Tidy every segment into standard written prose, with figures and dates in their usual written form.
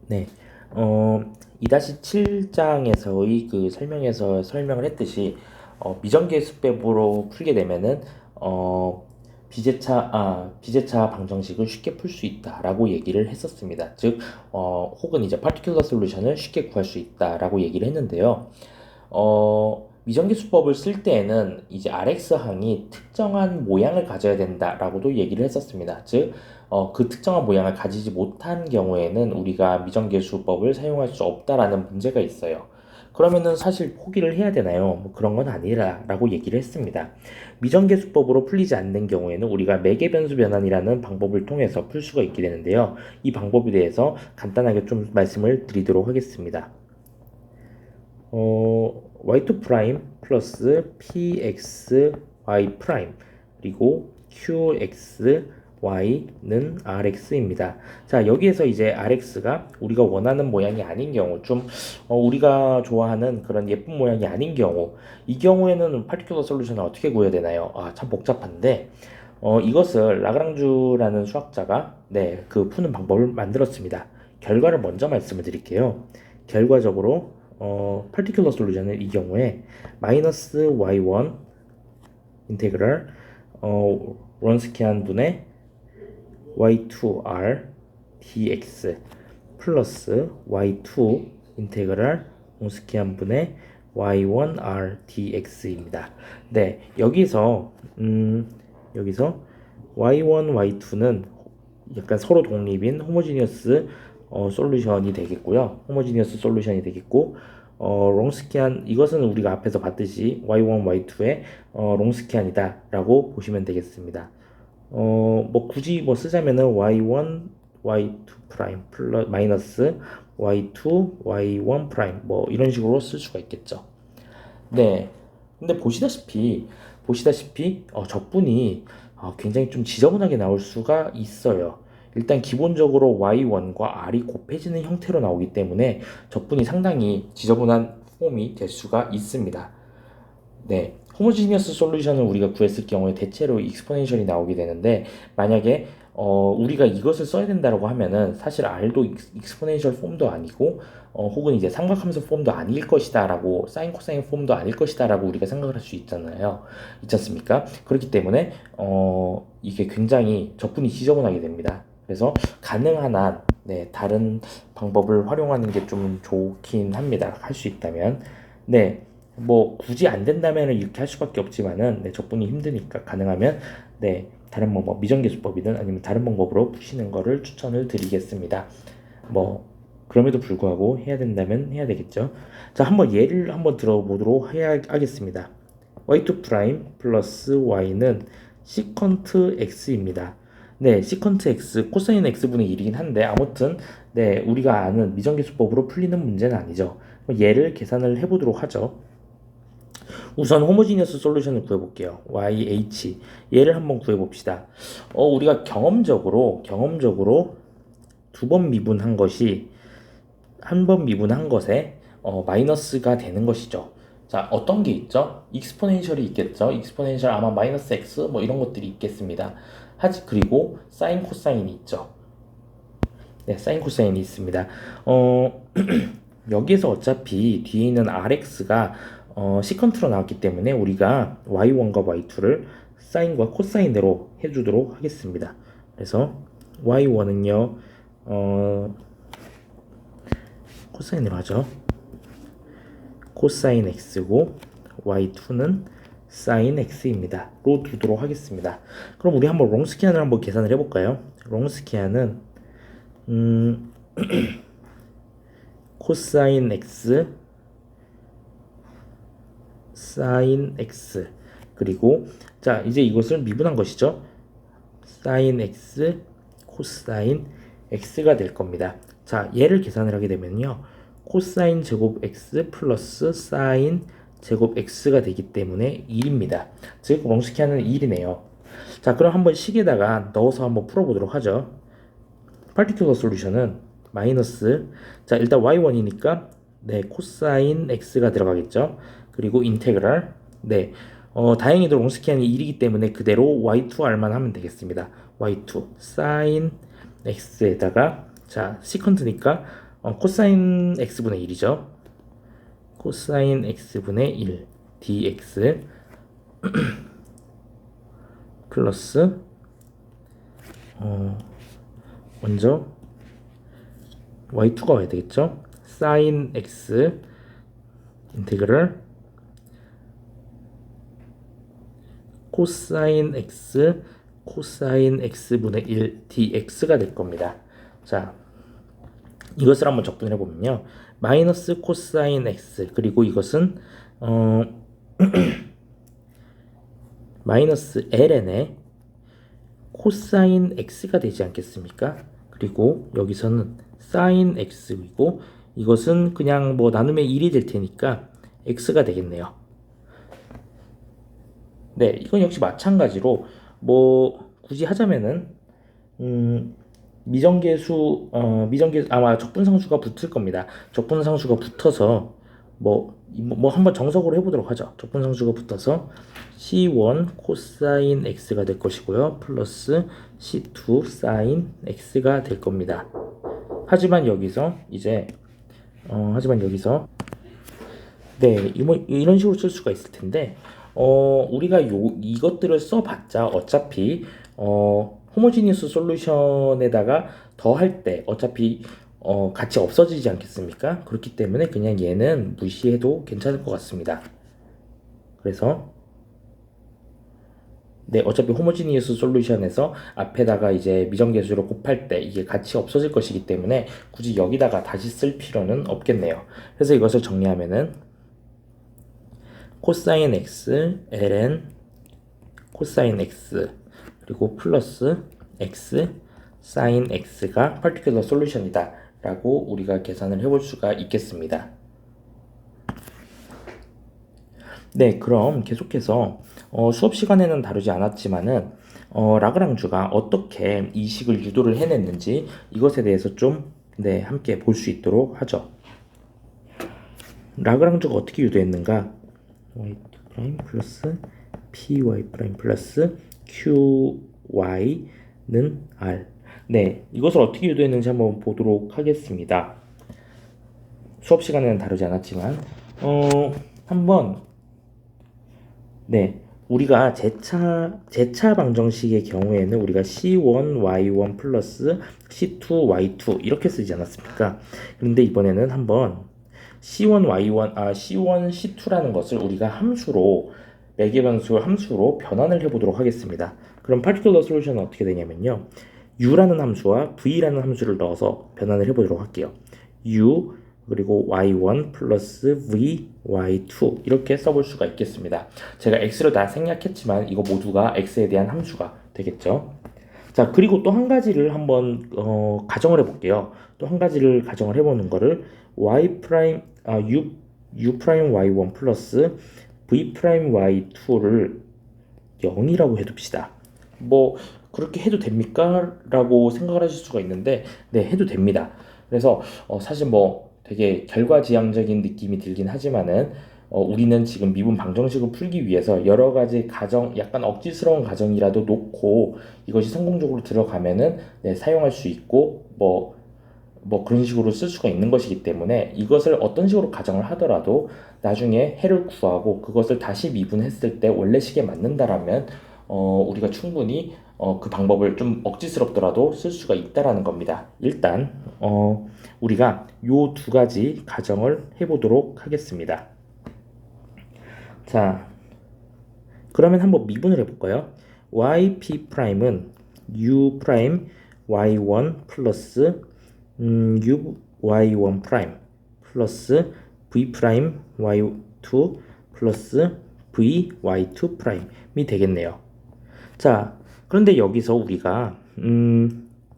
네. 2-7장에서의 그 설명에서 설명을 했듯이 미정계 수법으로 풀게 되면은 비제차 방정식을 쉽게 풀 수 있다라고 얘기를 했었습니다. 즉, 혹은 이제 파티큘러 솔루션을 쉽게 구할 수 있다라고 얘기를 했는데요. 미정계 수법을 쓸 때에는 이제 RX 항이 특정한 모양을 가져야 된다라고도 얘기를 했었습니다. 즉, 그 특정한 모양을 가지지 못한 경우에는 우리가 미정계 수법을 사용할 수 없다라는 문제가 있어요. 그러면은 사실 포기를 해야 되나요? 뭐 그런 건 아니라라고 얘기를 했습니다. 미정계 수법으로 풀리지 않는 경우에는 우리가 매개 변수 변환이라는 방법을 통해서 풀 수가 있게 되는데요. 이 방법에 대해서 간단하게 좀 말씀을 드리도록 하겠습니다. y2 프라임 플러스 px y 프라임 그리고 qx y는 rx입니다. 자, 여기에서 이제 rx가 우리가 원하는 모양이 아닌 경우, 좀 우리가 좋아하는 그런 예쁜 모양이 아닌 경우, 이 경우에는 파티큘러 솔루션을 어떻게 구해야 되나요? 참 복잡한데 이것을 라그랑주라는 수학자가 그 푸는 방법을 만들었습니다. 결과를 먼저 말씀을 드릴게요. 결과적으로 파티큘러 솔루션은 이 경우에 마이너스 y1 인테그랄 론스키안 분의 y2r dx 플러스 y2 인테그랄 론스키안 분의 y1r dx입니다. 네, 여기서 y1, y2는 약간 서로 독립인 호모지니어스 솔루션이 되겠고요. 호모지니어스 솔루션이 되겠고, 롱스키안, 이것은 우리가 앞에서 봤듯이 y1, y2의 롱스키안이다 라고 보시면 되겠습니다. 뭐 굳이 뭐 쓰자면은 y1, y2 프라임 플러스 마이너스 y2, y1 프라임 뭐 이런 식으로 쓸 수가 있겠죠. 네. 근데 보시다시피 적분이 굉장히 좀 지저분하게 나올 수가 있어요. 일단 기본적으로 y1과 r이 곱해지는 형태로 나오기 때문에 적분이 상당히 지저분한 폼이 될 수가 있습니다. 네. 호모지니어스 솔루션을 우리가 구했을 경우에 대체로 익스포넨셜이 나오게 되는데, 만약에 우리가 이것을 써야 된다고 하면은 사실 r도 익스포넨셜 폼도 아니고 혹은 이제 삼각함수 폼도 아닐 것이다라고, 사인 코사인 폼도 아닐 것이다라고 우리가 생각을 할 수 있잖아요. 있지 않습니까? 그렇기 때문에 이게 굉장히 적분이 지저분하게 됩니다. 그래서 가능한 한 다른 방법을 활용하는 게 좀 좋긴 합니다. 할 수 있다면. 네. 뭐 굳이 안 된다면 이렇게 할 수밖에 없지만은 적분이 힘드니까 가능하면 다른 방법, 미정계수법이든 아니면 다른 방법으로 푸시는 거를 추천을 드리겠습니다. 뭐 그럼에도 불구하고 해야 된다면 해야 되겠죠. 자, 한번 예를 한번 들어보도록 하겠습니다. y2 프라임 플러스 y는 시컨트 x입니다. 네, 시컨트 x 코사인 x분의 1이긴 한데 아무튼 우리가 아는 미정계수법으로 풀리는 문제는 아니죠. 얘를 계산을 해보도록 하죠. 우선 호모지니어스 솔루션을 구해볼게요. YH 얘를 한번 구해봅시다. 우리가 경험적으로 두 번 미분한 것이 한 번 미분한 것에 마이너스가 되는 것이죠. 자, 어떤 게 있죠? 익스포넨셜이 있겠죠. 익스포넨셜 아마 마이너스 x 뭐 이런 것들이 있겠습니다. 그리고 사인 코사인이 있죠. 네, 사인 코사인이 있습니다. 여기에서 어차피 뒤에 있는 rx가 시컨트로 나왔기 때문에 우리가 y1과 y2를 사인과 코사인으로 해주도록 하겠습니다. 그래서 y1은요 코사인으로 하죠. 코사인 x고 y2는 사인 x입니다. 로 두도록 하겠습니다. 그럼 우리 한번 롱스키안을 한번 계산을 해볼까요? 롱스키안은 코사인 x 사인 x 그리고 자, 이제 이것을 미분한 것이죠. 사인 x 코사인 x가 될 겁니다. 자, 얘를 계산을 하게 되면요, 코사인 제곱 x 플러스 사인 제곱 x가 되기 때문에 1입니다. 즉 롱스키안은 1이네요. 자, 그럼 한번 식에다가 넣어서 한번 풀어보도록 하죠. 파티큘러 솔루션은 마이너스, 자 일단 y1이니까 코사인 x가 들어가겠죠. 그리고 인테그랄, 다행히도 롱스키안이 1이기 때문에 그대로 y2r만 하면 되겠습니다. y2 사인 x에다가 자 시컨트니까 코사인 x분의 1이죠. 코사인 x분의 1 dx 플러스 먼저 y2가 와야 되겠죠. 사인 x 인테그럴 코사인 x분의 1 dx가 될 겁니다. 자, 이것을 한번 적분해 보면요. 마이너스 코사인 x 그리고 이것은 마이너스 ln의 코사인 x가 되지 않겠습니까? 그리고 여기서는 사인 x이고 이것은 그냥 뭐 나눔의 1이 될 테니까 x가 되겠네요. 네, 이건 역시 마찬가지로 뭐 굳이 하자면은 미정계수 아마 적분상수가 붙을 겁니다. 적분상수가 붙어서 뭐 한번 정석으로 해보도록 하죠. 적분상수가 붙어서 C1 코사인 X가 될 것이고요. 플러스 C2 사인 X가 될 겁니다. 하지만 여기서 네, 이런 식으로 쓸 수가 있을 텐데 우리가 이것들을 써봤자 어차피 호모지니어스 솔루션에다가 더할 때 어차피 같이 없어지지 않겠습니까? 그렇기 때문에 그냥 얘는 무시해도 괜찮을 것 같습니다. 그래서 네, 어차피 호모지니어스 솔루션에서 앞에다가 이제 미정계수로 곱할 때 이게 같이 없어질 것이기 때문에 굳이 여기다가 다시 쓸 필요는 없겠네요. 그래서 이것을 정리하면은 코사인 x ln 코사인 x 그리고 플러스 x 사인 x가 particular solution이다 라고 우리가 계산을 해볼 수가 있겠습니다. 네, 그럼 계속해서 수업 시간에는 다루지 않았지만은 라그랑주가 어떻게 이 식을 유도를 해냈는지 이것에 대해서 좀 함께 볼 수 있도록 하죠. 라그랑주가 어떻게 유도했는가? y 프라임 플러스 py 프라임 플러스 qy는 r. 네, 이것을 어떻게 유도했는지 한번 보도록 하겠습니다. 수업 시간에는 다루지 않았지만 한번 우리가 제차 방정식의 경우에는 우리가 C1Y1 플러스 C2Y2 이렇게 쓰지 않았습니까? 그런데 이번에는 한번 C1Y1, C1, C2라는 것을 우리가 함수로 매개변수 함수로 변환을 해보도록 하겠습니다. 그럼 particular solution은 어떻게 되냐면요. U라는 함수와 V라는 함수를 넣어서 변환을 해보도록 할게요. U 그리고 y1 플러스 v, y2 이렇게 써볼 수가 있겠습니다. 제가 x를 다 생략했지만 이거 모두가 x에 대한 함수가 되겠죠. 자, 그리고 또 한 가지를 한번 가정을 해볼게요. 또 한 가지를 가정을 해보는 거를 y 프라임 u 프라임 y1 플러스 v 프라임 y2를 0이라고 해둡시다. 뭐 그렇게 해도 됩니까? 라고 생각을 하실 수가 있는데 네, 해도 됩니다. 그래서 사실 뭐 되게 결과지향적인 느낌이 들긴 하지만은 우리는 지금 미분 방정식을 풀기 위해서 여러 가지 가정, 약간 억지스러운 가정이라도 놓고 이것이 성공적으로 들어가면은 사용할 수 있고 뭐 그런 식으로 쓸 수가 있는 것이기 때문에 이것을 어떤 식으로 가정을 하더라도 나중에 해를 구하고 그것을 다시 미분했을 때 원래 식에 맞는다라면 우리가 충분히 그 방법을 좀 억지스럽더라도 쓸 수가 있다라는 겁니다. 일단 우리가 요 두 가지 가정을 해보도록 하겠습니다. 자, 그러면 한번 미분을 해볼까요? yp 프라임은 u 프라임 y1 플러스 u y1 프라임 플러스 v 프라임 y2 플러스 v y2 프라임이 되겠네요. 자, 그런데 여기서 우리가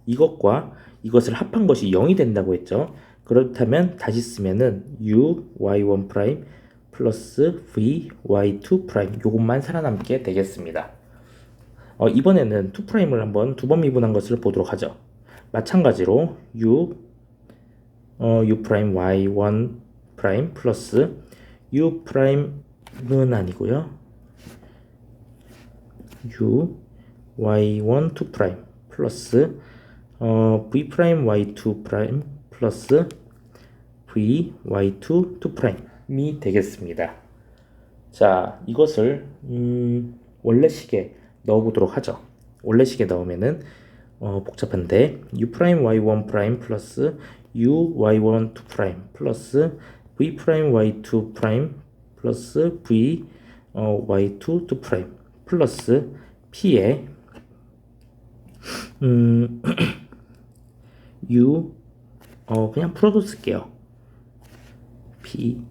이것과 이것을 합한 것이 0이 된다고 했죠. 그렇다면 다시 쓰면은 u y1 프라임 플러스 v y2 프라임 요것만 살아남게 되겠습니다. 이번에는 2 프라임을 한번 두 번 미분한 것을 보도록 하죠. 마찬가지로 u 프라임 y1 프라임 플러스 u 프라임은 아니고요. u y1 2 프라임 플러스 v 프라임 y2 프라임 플러스 v y2 2'이 되겠습니다. 자, 이것을 원래식에 넣어보도록 하죠. 원래식에 넣으면은 복잡한데 u 프라임 y1 프라임 플러스 u y1 2 프라임 플러스 v 프라임 y2 프라임 플러스 v y2 2 프라임 플러스 p에 u 그냥 풀어도 쓸게요. p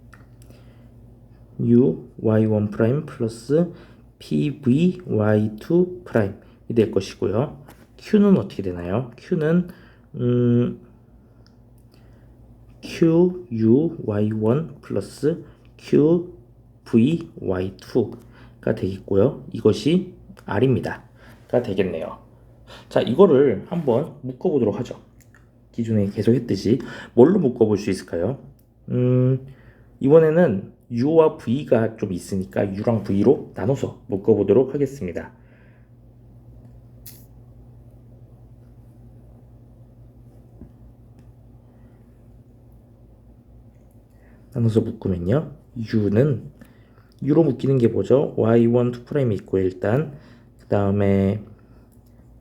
u y1 프라임 플러스 pv y2 프라임이 될 것이고요. q는 어떻게 되나요? q는 q u y1 플러스 q v y2가 되겠고요. 이것이 r입니다. 가 되겠네요. 자, 이거를 한번 묶어보도록 하죠. 기존에 계속 했듯이 뭘로 묶어볼 수 있을까요? 이번에는 u와 v가 좀 있으니까 u랑 v로 나눠서 묶어보도록 하겠습니다. 나눠서 묶으면요, u로 묶이는 게 뭐죠? y1 2'이 있고, 일단 그 다음에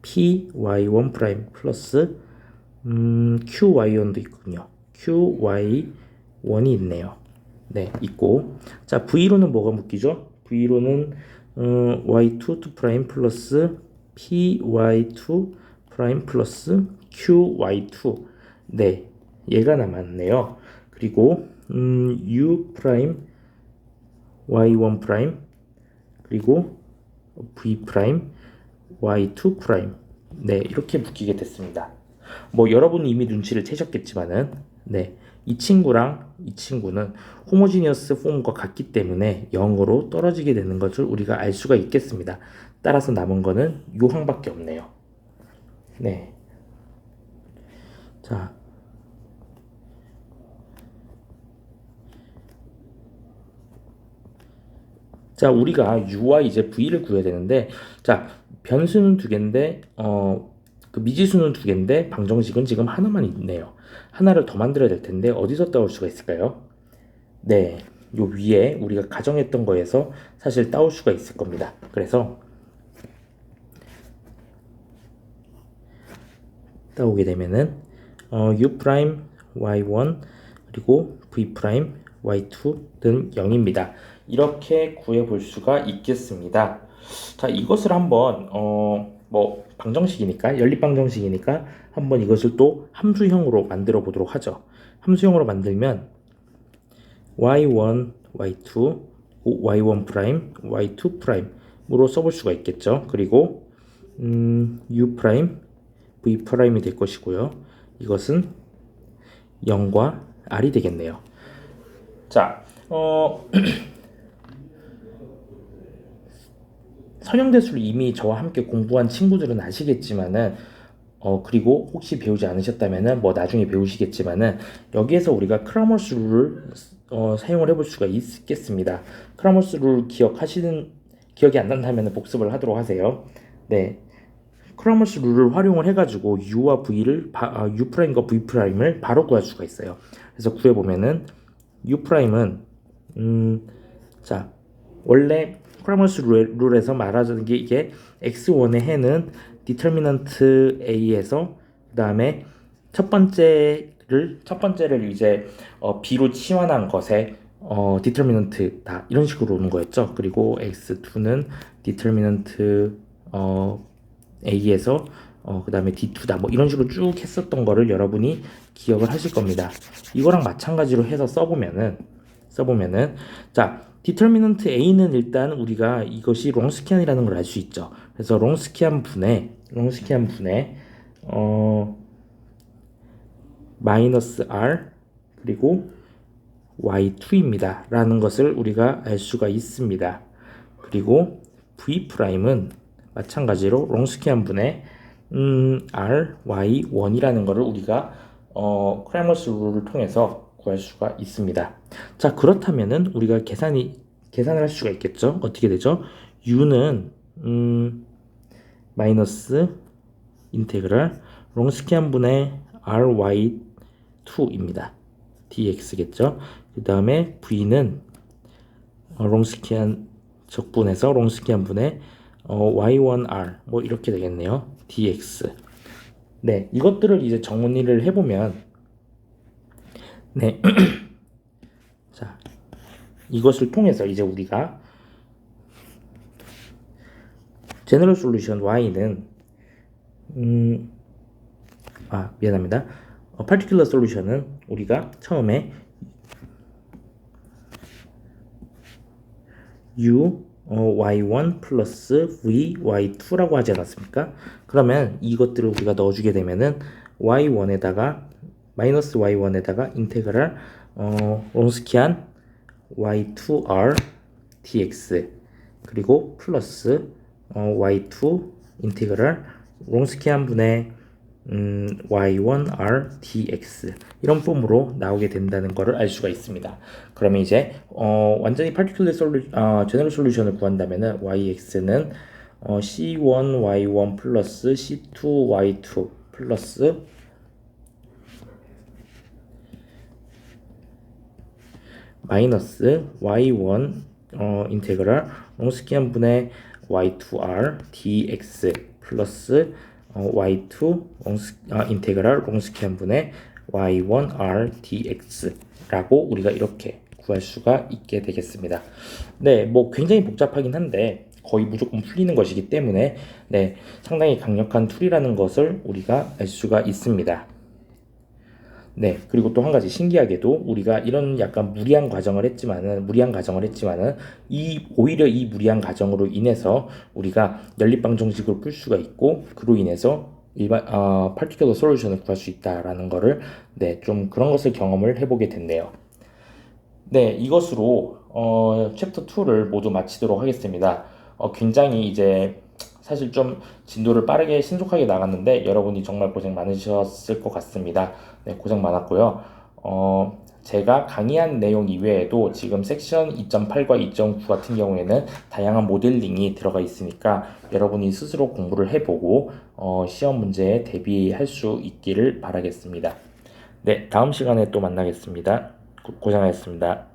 p y1' 플러스 q y1도 있거든요. q y1이 있네요. 네, 있고, 자, v로는 뭐가 묶이죠? v로는 y2 2' 플러스 p y2' 플러스 q y2. 네, 얘가 남았네요. 그리고 u 프라임 y1 프라임 그리고 v 프라임 y2 프라임. 네, 이렇게 묶이게 됐습니다. 뭐 여러분이 이미 눈치를 채셨겠지만은, 네, 이 친구랑 이 친구는 호모지니어스 폼과 같기 때문에 0으로 떨어지게 되는 것을 우리가 알 수가 있겠습니다. 따라서 남은 거는 요 항밖에 없네요. 네, 자, 우리가 u와 이제 v를 구해야 되는데, 자, 변수는 두 개인데, 그 미지수는 두 개인데, 방정식은 지금 하나만 있네요. 하나를 더 만들어야 될 텐데, 어디서 따올 수가 있을까요? 네, 요 위에 우리가 가정했던 거에서 사실 따올 수가 있을 겁니다. 그래서 따오게 되면은, u 프라임 y1 그리고 v 프라임 y2는 0입니다. 이렇게 구해볼 수가 있겠습니다. 자, 이것을 한번 뭐 방정식이니까, 연립 방정식이니까 한번 이것을 또 함수형으로 만들어 보도록 하죠. 함수형으로 만들면 y1, y2, y1 프라임, y2 프라임으로 써볼 수가 있겠죠. 그리고 u 프라임, v 프라임이 될 것이고요. 이것은 0과 r이 되겠네요. 자, 선형대수를 이미 저와 함께 공부한 친구들은 아시겠지만은, 그리고 혹시 배우지 않으셨다면은 뭐 나중에 배우시겠지만은, 여기에서 우리가 크라머스 룰을 사용을 해볼 수가 있겠습니다. 크라머스 룰 기억이 안 난다면 복습을 하도록 하세요. 네, 크라머스 룰을 활용을 해가지고 u와 v를 u 프라임과 v 프라임을 바로 구할 수가 있어요. 그래서 구해보면은 u 프라임은 자, 원래 크라머스 룰에서 말하자는 게, 이게 x1의 해는 디터미넌트 a에서 그 다음에 첫 번째를 이제 b로 치환한 것에 디터미넌트다, 이런 식으로 오는 거였죠. 그리고 x2는 디터미넌트 a에서 그 다음에 d2다, 뭐 이런 식으로 쭉 했었던 거를 여러분이 기억을 하실 겁니다. 이거랑 마찬가지로 해서 써보면은 자, 디터미넌트 a는 일단 우리가 이것이 롱스키안이라는 걸 알 수 있죠. 그래서 롱스키안 분의 마이너스 r 그리고 y2입니다 라는 것을 우리가 알 수가 있습니다. 그리고 v 프라임은 마찬가지로 롱스키안 분의 r y1이라는 것을 우리가 크라머스 룰을 통해서 구할 수가 있습니다. 자, 그렇다면은 우리가 계산을 할 수가 있겠죠. 어떻게 되죠? u는 마이너스 인테그랄 롱스키안 분의 ry2입니다. dx겠죠. 그 다음에 v는 롱스키한 적분에서 롱스키한 분의 y1r 뭐 이렇게 되겠네요. dx. 네, 이것들을 이제 정리를 해보면 네, 자 이것을 통해서 이제 우리가 제너럴 솔루션 y는 미안합니다. 파티큘러 솔루션은 우리가 처음에 u y1 플러스 v y2라고 하지 않았습니까? 그러면 이것들을 우리가 넣어주게 되면은 y1에다가 마이너스 y1에다가 인테그랄 롱스키한 y2r dx 그리고 플러스 y2 인테그랄 롱스키한 분의 y1r dx 이런 폼으로 나오게 된다는 것을 알 수가 있습니다. 그러면 이제 완전히 파티큘러 제너럴 솔루션을 구한다면은 yx는 c1y1 플러스 c2y2 플러스 마이너스 y1 인테그랄 롱스키한 분의 y2r dx 플러스 y2 인테그랄 롱스키한 분의 y1r dx라고 우리가 이렇게 구할 수가 있게 되겠습니다. 네, 뭐 굉장히 복잡하긴 한데 거의 무조건 풀리는 것이기 때문에 네, 상당히 강력한 툴이라는 것을 우리가 알 수가 있습니다. 네, 그리고 또 한 가지 신기하게도 우리가 이런 약간 무리한 가정을 했지만은 오히려 이 무리한 가정으로 인해서 우리가 연립방 정식을 풀 수가 있고 그로 인해서 파티큘러 솔루션을 구할 수 있다라는 거를 네, 좀 그런 것을 경험을 해보게 됐네요. 네, 이것으로 챕터 2를 모두 마치도록 하겠습니다. 굉장히 이제 사실 좀 진도를 빠르게 신속하게 나갔는데 여러분이 정말 고생 많으셨을 것 같습니다. 네, 고생 많았고요. 제가 강의한 내용 이외에도 지금 섹션 2.8과 2.9 같은 경우에는 다양한 모델링이 들어가 있으니까 여러분이 스스로 공부를 해보고 시험 문제에 대비할 수 있기를 바라겠습니다. 네, 다음 시간에 또 만나겠습니다. 고생하셨습니다.